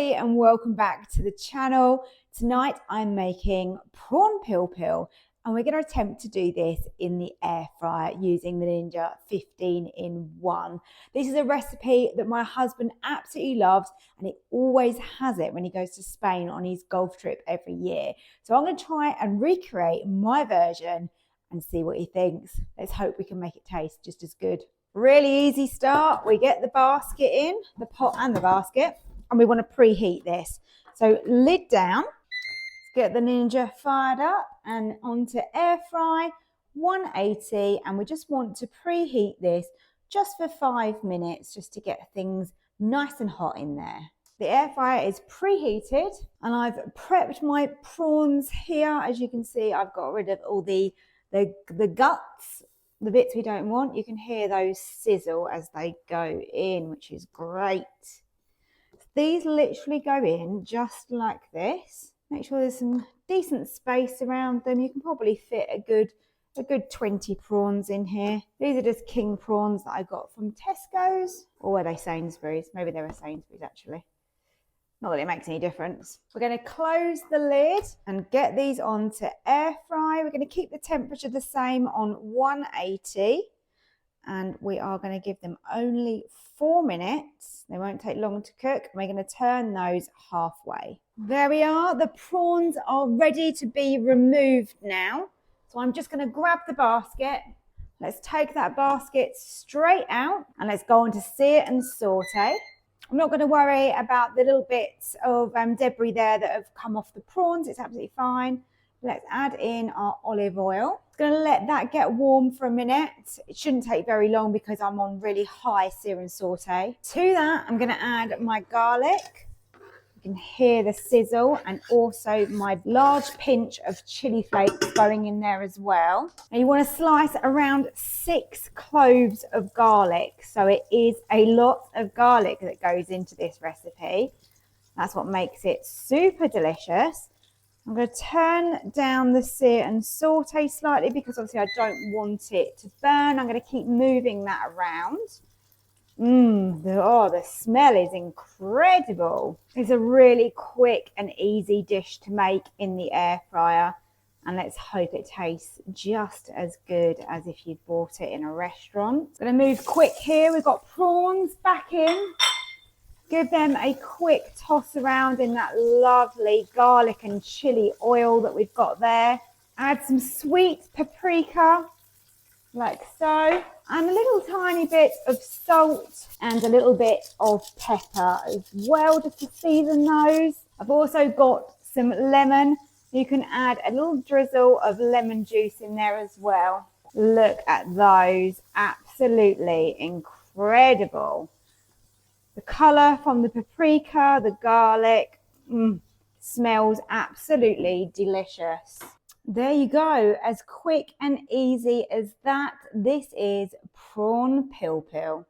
everybody and welcome back to the channel. Tonight I'm making prawn pil pil and we're going to attempt to do this in the air fryer using the Ninja 15-in-1. This is a recipe that my husband absolutely loves and he always has it when he goes to Spain on his golf trip every year. So I'm going to try and recreate my version and see what he thinks. Let's hope we can make it taste just as good. Really easy start. We get the basket in, the pot and the basket, and we want to preheat this. So lid down, let's get the Ninja fired up and onto air fry 180, and we just want to preheat this just for 5 minutes just to get things nice and hot in there. The air fryer is preheated and I've prepped my prawns here. As you can see, I've got rid of all the guts, the bits we don't want. You can hear those sizzle as they go in, which is great. These literally go in just like this. Make sure there's some decent space around them. You can probably fit a good 20 prawns in here. These are just king prawns that I got from Tesco's, or were they Sainsbury's? Maybe they were Sainsbury's actually. Not that it makes any difference. We're going to close the lid and get these onto air fry. We're going to keep the temperature the same on 180 and we are going to give them only 4 minutes. They won't take long to cook. We're going to turn those halfway. There we are. The prawns are ready to be removed now. So I'm just going to grab the basket. Let's take that basket straight out and let's go on to sear and saute. I'm not going to worry about the little bits of debris there that have come off the prawns. It's absolutely fine. Let's add in our olive oil. I'm going to let that get warm for a minute. It shouldn't take very long because I'm on really high sear and saute. To that, I'm going to add my garlic. You can hear the sizzle, and also my large pinch of chili flakes going in there as well. And you want to slice around 6 cloves of garlic. So it is a lot of garlic that goes into this recipe. That's what makes it super delicious. I'm going to turn down the sear and saute slightly because obviously I don't want it to burn. I'm going to keep moving that around. The smell is incredible. It's a really quick and easy dish to make in the air fryer. And let's hope it tastes just as good as if you'd bought it in a restaurant. I'm going to move quick here. We've got prawns back in. Give them a quick toss around in that lovely garlic and chili oil that we've got there. Add some sweet paprika, like so. And a little tiny bit of salt and a little bit of pepper as well, just to season those. I've also got some lemon. You can add a little drizzle of lemon juice in there as well. Look at those, absolutely incredible. The colour from the paprika, the garlic, smells absolutely delicious. There you go, as quick and easy as that. This is prawn pil pil.